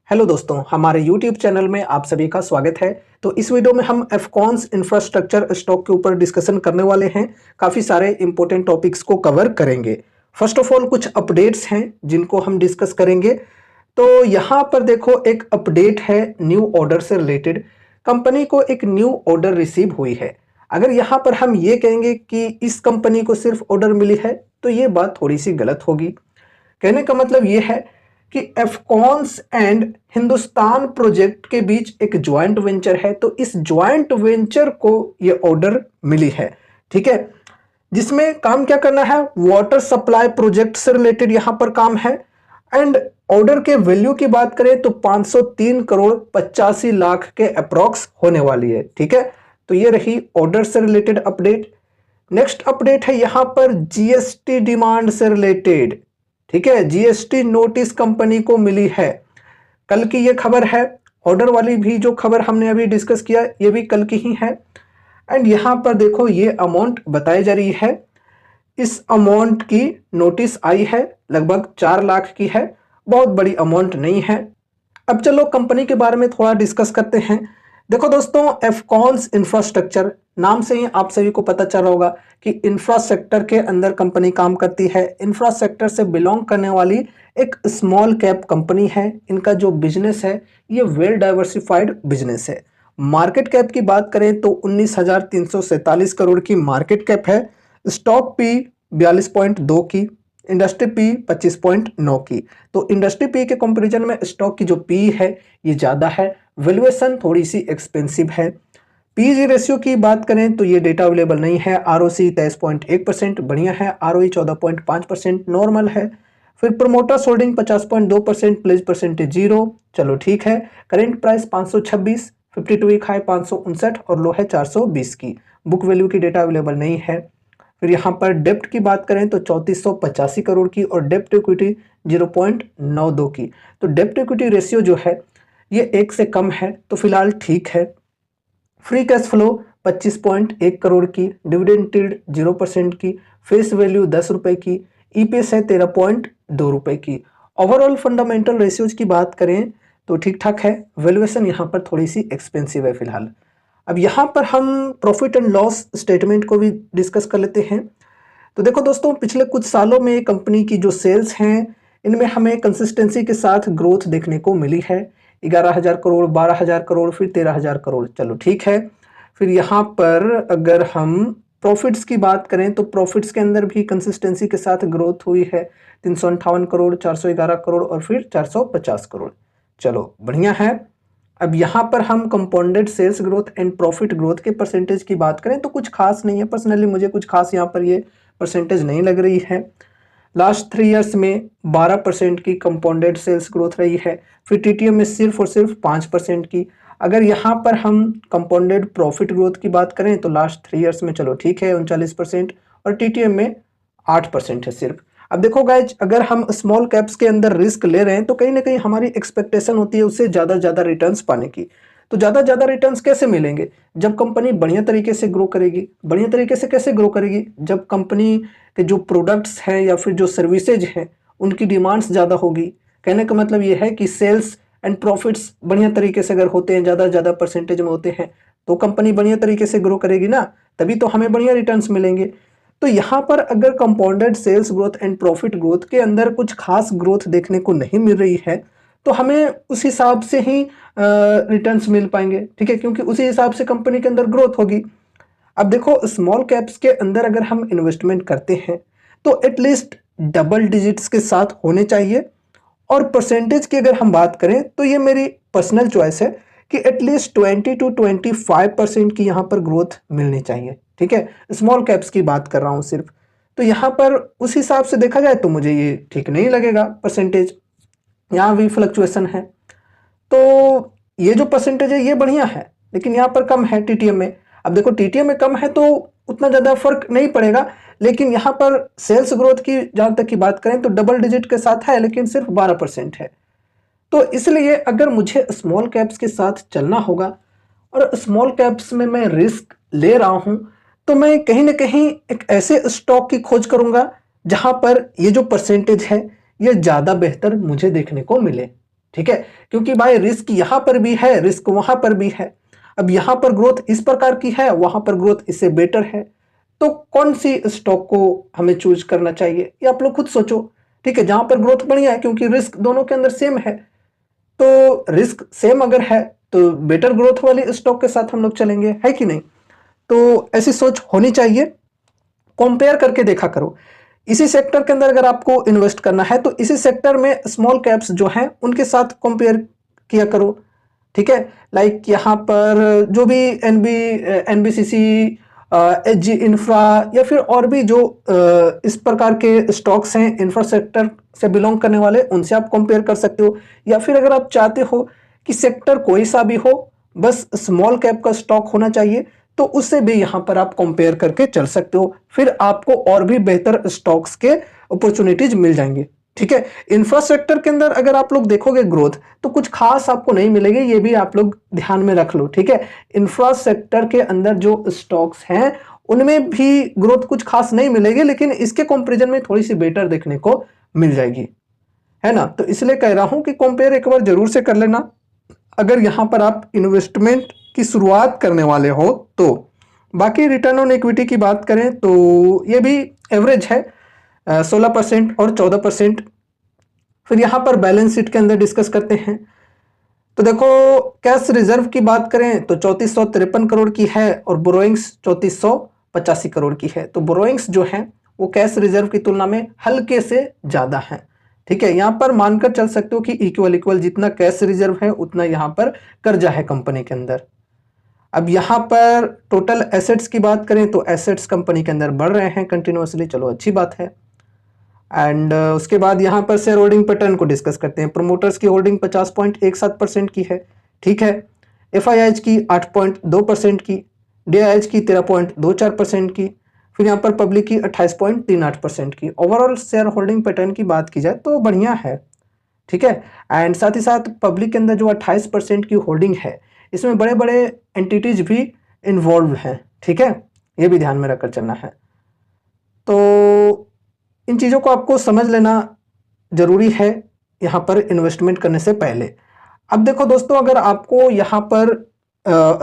Hello दोस्तों, हमारे YouTube channel में आप सभी का स्वागत है। तो इस वीडियो में हम एफकॉन्स इंफ्रास्ट्रक्चर स्टॉक के ऊपर डिस्कशन करने वाले हैं। काफ़ी सारे इंपॉर्टेंट टॉपिक्स को कवर करेंगे। फर्स्ट ऑफ ऑल कुछ अपडेट्स हैं जिनको हम डिस्कस करेंगे। तो यहाँ पर देखो एक अपडेट है न्यू ऑर्डर से रिलेटेड। कंपनी को एक न्यू ऑर्डर रिसीव हुई है। अगर यहाँ पर हम ये कहेंगे कि इस कंपनी को सिर्फ ऑर्डर मिली है तो ये बात थोड़ी सी गलत होगी। कहने का मतलब ये है कि एफकॉन्स एंड हिंदुस्तान प्रोजेक्ट के बीच एक ज्वाइंट वेंचर है, तो इस ज्वाइंट वेंचर को ये ऑर्डर मिली है। ठीक है, जिसमें काम क्या करना है, वाटर सप्लाई प्रोजेक्ट से रिलेटेड यहां पर काम है। एंड ऑर्डर के वैल्यू की बात करें तो 503 करोड़ 85 लाख के अप्रॉक्स होने वाली है। ठीक है, तो ये रही ऑर्डर से रिलेटेड अपडेट। नेक्स्ट अपडेट है यहां पर जीएसटी डिमांड से रिलेटेड। ठीक है, जीएसटी नोटिस कंपनी को मिली है। कल की ये खबर है। ऑर्डर वाली भी जो खबर हमने अभी डिस्कस किया ये भी कल की ही है। एंड यहां पर देखो ये अमाउंट बताई जा रही है। इस अमाउंट की नोटिस आई है, लगभग 4 लाख की है। बहुत बड़ी अमाउंट नहीं है। अब चलो कंपनी के बारे में थोड़ा डिस्कस करते हैं। देखो दोस्तों, एफकॉन्स इंफ्रास्ट्रक्चर नाम से ही आप सभी को पता चल रहा होगा कि इंफ्रास्ट्रक्चर के अंदर कंपनी काम करती है। इंफ्रास्ट्रक्चर से बिलोंग करने वाली एक स्मॉल कैप कंपनी है। इनका जो बिजनेस है ये वेल डाइवर्सिफाइड बिजनेस है। मार्केट कैप की बात करें तो 19,347 करोड़ की मार्केट कैप है। स्टॉक पी 42.2 की, इंडस्ट्री पी 25.9 की। तो इंडस्ट्री पी के कंपैरिजन में स्टॉक की जो पी है ये ज़्यादा है। वैल्यूएशन थोड़ी सी एक्सपेंसिव है। पीजी रेशियो की बात करें तो ये डेटा अवेलेबल नहीं है। आरओसी 23.1% बढ़िया है। आरओई 14.5% नॉर्मल है। फिर प्रोमोटर्स होल्डिंग 50.2%, प्लेज परसेंटेज 0। चलो ठीक है। करेंट प्राइस 526, 52 वीक हाई 559 और लो है 420 की। बुक वैल्यू की डेटा अवेलेबल नहीं है। फिर यहाँ पर डेप्ट की बात करें तो 3485 करोड़ की और डेप्ट इक्विटी 0.92 की। तो डेप्ट इक्विटी रेशियो जो है ये 1 से कम है, तो फिलहाल ठीक है। फ्री कैश फ्लो 25.1 करोड़ की, डिविडेंड यील्ड 0% की, फेस वैल्यू 10 रुपए की, ईपीएस है 13.2 रुपए की। ओवरऑल फंडामेंटल रेशियोज की बात करें तो ठीक ठाक है। वैल्यूएशन यहाँ पर थोड़ी सी एक्सपेंसिव है फिलहाल। अब यहाँ पर हम प्रॉफिट एंड लॉस स्टेटमेंट को भी डिस्कस कर लेते हैं। तो देखो दोस्तों, पिछले कुछ सालों में कंपनी की जो सेल्स हैं इनमें हमें कंसिस्टेंसी के साथ ग्रोथ देखने को मिली है। 11,000 करोड़, 12,000 करोड़, फिर 13,000 करोड़। चलो ठीक है। फिर यहाँ पर अगर हम प्रॉफिट्स की बात करें तो प्रॉफिट्स के अंदर भी कंसिस्टेंसी के साथ ग्रोथ हुई है। 358 करोड़, 411 करोड़ और फिर 450 करोड़। चलो बढ़िया है। अब यहाँ पर हम compounded sales growth and profit growth के परसेंटेज की बात करें तो कुछ खास नहीं है। पर्सनली मुझे कुछ खास यहाँ पर ये परसेंटेज नहीं लग रही है। लास्ट 3 ईयर्स में 12% की कंपाउंडेड सेल्स ग्रोथ रही है। फिर टीटीएम में सिर्फ और सिर्फ 5% की। अगर यहाँ पर हम कंपाउंडेड प्रॉफिट ग्रोथ की बात करें तो लास्ट 3 ईयर्स में चलो ठीक है 39% और टीटीएम में 8% है सिर्फ। अब देखो गाइज, अगर हम स्मॉल कैप्स के अंदर रिस्क ले रहे हैं तो कहीं ना कहीं हमारी एक्सपेक्टेशन होती है उससे ज़्यादा रिटर्न्स पाने की। तो ज़्यादा रिटर्न्स कैसे मिलेंगे? जब कंपनी बढ़िया तरीके से ग्रो करेगी। बढ़िया तरीके से कैसे ग्रो करेगी? जब कंपनी के जो प्रोडक्ट्स हैं या फिर जो सर्विसेज हैं उनकी डिमांड्स ज़्यादा होगी। कहने का मतलब ये है कि सेल्स एंड प्रॉफिट्स बढ़िया तरीके से अगर होते हैं, ज़्यादा परसेंटेज में होते हैं, तो कंपनी बढ़िया तरीके से ग्रो करेगी ना, तभी तो हमें बढ़िया रिटर्न्स मिलेंगे। तो यहाँ पर अगर compounded sales growth and profit growth के अंदर कुछ खास ग्रोथ देखने को नहीं मिल रही है तो हमें उस हिसाब से ही रिटर्न्स मिल पाएंगे। ठीक है, क्योंकि उसी हिसाब से कंपनी के अंदर ग्रोथ होगी। अब देखो, स्मॉल कैप्स के अंदर अगर हम इन्वेस्टमेंट करते हैं तो एटलीस्ट डबल डिजिट्स के साथ होने चाहिए। और परसेंटेज की अगर हम बात करें तो ये मेरी पर्सनल चॉइस है कि एटलीस्ट 20 to 25% की यहाँ पर ग्रोथ मिलनी चाहिए। ठीक है, स्मॉल कैप्स की बात कर रहा हूँ सिर्फ। तो यहाँ पर उस हिसाब से देखा जाए तो मुझे ये ठीक नहीं लगेगा परसेंटेज। यहाँ भी फ्लक्चुएशन है। तो ये जो परसेंटेज है ये बढ़िया है, लेकिन यहाँ पर कम है टीटीएम में। अब देखो, टीटीएम में कम है तो उतना ज़्यादा फर्क नहीं पड़ेगा, लेकिन यहाँ पर सेल्स ग्रोथ की जहाँ तक की बात करें तो डबल डिजिट के साथ है, लेकिन सिर्फ 12% है। तो इसलिए अगर मुझे स्मॉल कैप्स के साथ चलना होगा और स्मॉल कैप्स में मैं रिस्क ले रहा हूँ तो मैं कहीं ना कहीं एक ऐसे स्टॉक की खोज करूँगा जहाँ पर ये जो परसेंटेज है ये ज़्यादा बेहतर मुझे देखने को मिले। ठीक है, क्योंकि भाई रिस्क यहां पर भी है, रिस्क वहां पर भी है। अब यहां पर ग्रोथ इस प्रकार की है, वहां पर ग्रोथ इससे बेटर है, तो कौन सी स्टॉक को हमें चूज करना चाहिए ये आप लोग खुद सोचो। ठीक है, जहां पर ग्रोथ बढ़िया है, क्योंकि रिस्क दोनों के अंदर सेम है, तो रिस्क सेम अगर है तो बेटर ग्रोथ वाली स्टॉक के साथ हम लोग चलेंगे, है कि नहीं। तो ऐसी सोच होनी चाहिए। कंपेयर करके देखा करो, इसी सेक्टर के अंदर अगर आपको इन्वेस्ट करना है तो इसी सेक्टर में स्मॉल कैप्स जो हैं उनके साथ कंपेयर किया करो। ठीक है, लाइक यहाँ पर जो भी एनबीसीसी, एचजी इंफ्रा या फिर और भी जो इस प्रकार के स्टॉक्स हैं इंफ्रा सेक्टर से बिलोंग करने वाले, उनसे आप कंपेयर कर सकते हो। या फिर अगर आप चाहते हो कि सेक्टर कोई सा भी हो, बस स्मॉल कैप का स्टॉक होना चाहिए, तो उससे भी यहां पर आप कंपेयर करके चल सकते हो, फिर आपको और भी बेहतर स्टॉक्स के अपॉर्चुनिटीज मिल जाएंगे। ठीक है, इंफ्रास्ट्रक्चर के अंदर अगर आप लोग देखोगे ग्रोथ, तो कुछ खास आपको नहीं मिलेगी, ये भी आप लोग ध्यान में रख लो। ठीक है, इंफ्रास्ट्रक्चर के अंदर जो स्टॉक्स हैं उनमें भी ग्रोथ कुछ खास नहीं मिलेगी, लेकिन इसके कंपैरिजन में थोड़ी सी बेटर देखने को मिल जाएगी, है ना। तो इसलिए कह रहा हूं कि कंपेयर एक बार जरूर से कर लेना अगर यहां पर आप इन्वेस्टमेंट की शुरुआत करने वाले हो तो। बाकी रिटर्न ऑन इक्विटी की बात करें तो ये भी एवरेज है, 16% और 14%। फिर यहां पर बैलेंस शीट के अंदर डिस्कस करते हैं, तो देखो कैश रिजर्व की बात करें तो 3453 करोड़ की है और बोरोइंग्स 3485 करोड़ की है। तो बोरोइंग्स जो है वो कैश रिजर्व की तुलना में हल्के से ज्यादा है। ठीक है, यहां पर मानकर चल सकते हो कि इक्वल इक्वल जितना कैश रिजर्व है उतना यहां पर कर्जा है कंपनी के अंदर। अब यहां पर टोटल एसेट्स की बात करें तो एसेट्स कंपनी के अंदर बढ़ रहे हैं कंटिन्यूअसली, चलो अच्छी बात है। एंड उसके बाद यहाँ पर शेयर होल्डिंग पैटर्न को डिस्कस करते हैं। प्रोमोटर्स की होल्डिंग 50.17% की है, ठीक है। एफआईआईज की 8.2% की, डीआईएच की 13.24% की, फिर यहाँ पर पब्लिक की 28.38% की। ओवरऑल शेयर होल्डिंग पैटर्न की बात की जाए तो बढ़िया है, ठीक है। एंड साथ ही साथ पब्लिक के अंदर जो 28% की होल्डिंग है, इसमें बड़े बड़े एंटिटीज भी इन्वॉल्व हैं, ठीक है, ये भी ध्यान में रखकर चलना है। तो इन चीज़ों को आपको समझ लेना जरूरी है यहाँ पर इन्वेस्टमेंट करने से पहले। अब देखो दोस्तों, अगर आपको यहाँ पर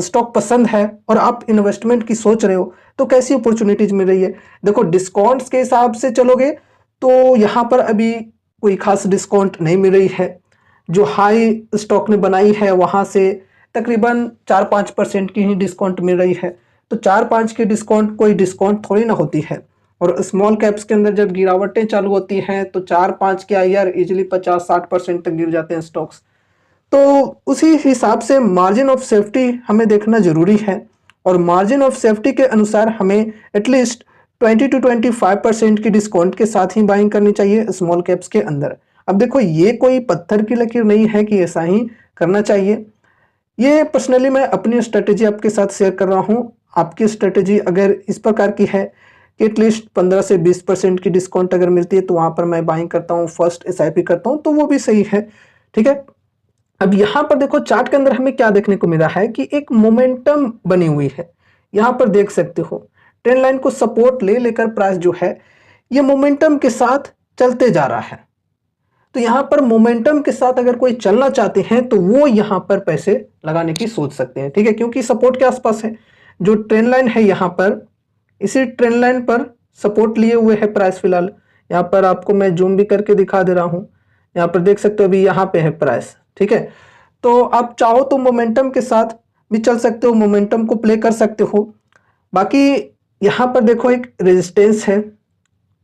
स्टॉक पसंद है और आप इन्वेस्टमेंट की सोच रहे हो तो कैसी अपॉर्चुनिटीज मिल रही है। देखो डिस्काउंट्स के हिसाब से चलोगे तो यहाँ पर अभी कोई खास डिस्काउंट नहीं मिल रही है। जो हाई स्टॉक ने बनाई है वहाँ से तकरीबन 4-5% की ही डिस्काउंट मिल रही है। तो 4-5 की डिस्काउंट कोई डिस्काउंट थोड़ी ना होती है। और स्मॉल कैप्स के अंदर जब गिरावटें चालू होती हैं तो 4-5 क्या यार इजिली 50-60% तक गिर जाते हैं स्टॉक्स। तो उसी हिसाब से मार्जिन ऑफ सेफ्टी हमें देखना जरूरी है, और मार्जिन ऑफ सेफ्टी के अनुसार हमें एटलीस्ट 20-25% की डिस्काउंट के साथ ही बाइंग करनी चाहिए स्मॉल कैप्स के अंदर। अब देखो ये कोई पत्थर की लकीर नहीं है कि ऐसा ही करना चाहिए। ये पर्सनली मैं अपनी स्ट्रेटेजी आपके साथ शेयर कर रहा हूँ। आपकी स्ट्रेटेजी अगर इस प्रकार की है कि एटलीस्ट 15 से 20% की डिस्काउंट अगर मिलती है तो वहां पर मैं बाइंग करता हूँ, फर्स्ट एसआईपी करता हूँ, तो वो भी सही है, ठीक है। अब यहाँ पर देखो चार्ट के अंदर हमें क्या देखने को मिला है कि एक मोमेंटम बनी हुई है। यहाँ पर देख सकते हो ट्रेंड लाइन को सपोर्ट ले लेकर प्राइस जो है ये मोमेंटम के साथ चलते जा रहा है। तो यहाँ पर मोमेंटम के साथ अगर कोई चलना चाहते हैं तो वो यहाँ पर पैसे लगाने की सोच सकते हैं, ठीक है, क्योंकि सपोर्ट के आसपास है। जो ट्रेंड लाइन है यहाँ पर, इसी ट्रेंड लाइन पर सपोर्ट लिए हुए है प्राइस फिलहाल। यहाँ पर आपको मैं जूम भी करके दिखा दे रहा हूँ, यहाँ पर देख सकते हो अभी यहाँ पे है प्राइस, ठीक है। तो आप चाहो तो मोमेंटम के साथ भी चल सकते हो, मोमेंटम को प्ले कर सकते हो। बाकी यहाँ पर देखो एक रेजिस्टेंस है,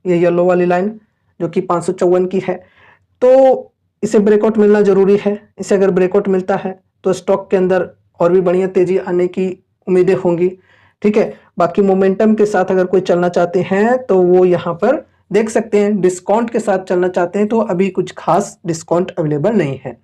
ये येलो वाली लाइन जो कि 554 की है, तो इसे ब्रेकआउट मिलना जरूरी है। इसे अगर ब्रेकआउट मिलता है तो स्टॉक के अंदर और भी बढ़िया तेजी आने की उम्मीदें होंगी, ठीक है। बाकी मोमेंटम के साथ अगर कोई चलना चाहते हैं तो वो यहाँ पर देख सकते हैं। डिस्काउंट के साथ चलना चाहते हैं तो अभी कुछ खास डिस्काउंट अवेलेबल नहीं है।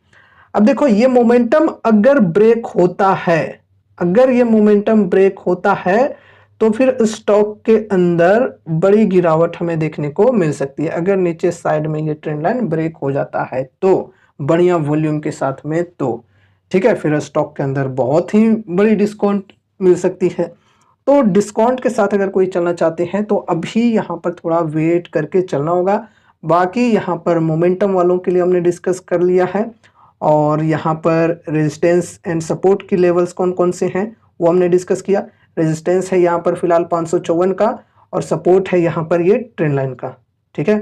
अब देखो ये मोमेंटम अगर ब्रेक होता है, अगर ये मोमेंटम ब्रेक होता है तो फिर स्टॉक के अंदर बड़ी गिरावट हमें देखने को मिल सकती है। अगर नीचे साइड में ये ट्रेंड लाइन ब्रेक हो जाता है तो बढ़िया वॉल्यूम के साथ में, तो ठीक है, फिर स्टॉक के अंदर बहुत ही बड़ी डिस्काउंट मिल सकती है। तो डिस्काउंट के साथ अगर कोई चलना चाहते हैं तो अभी यहाँ पर थोड़ा वेट करके चलना होगा। बाकी यहाँ पर मोमेंटम वालों के लिए हमने डिस्कस कर लिया है, और यहाँ पर रेजिस्टेंस एंड सपोर्ट की लेवल्स कौन कौन से हैं वो हमने डिस्कस किया। रेजिस्टेंस है यहाँ पर फिलहाल 554 का और सपोर्ट है यहाँ पर ये ट्रेंड लाइन का। ठीक है,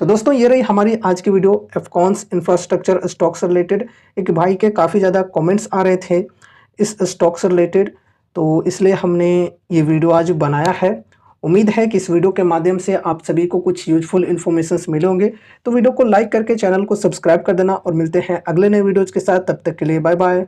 तो दोस्तों ये रही हमारी आज की वीडियो एफकॉन्स इंफ्रास्ट्रक्चर स्टॉक से रिलेटेड। एक भाई के काफ़ी ज़्यादा कमेंट्स आ रहे थे इस स्टॉक से रिलेटेड, तो इसलिए हमने ये वीडियो आज बनाया है। उम्मीद है कि इस वीडियो के माध्यम से आप सभी को कुछ यूजफुल इन्फॉर्मेशन मिले होंगे। तो वीडियो को लाइक करके चैनल को सब्सक्राइब कर देना और मिलते हैं अगले नए वीडियोज़ के साथ। तब तक के लिए बाय बाय।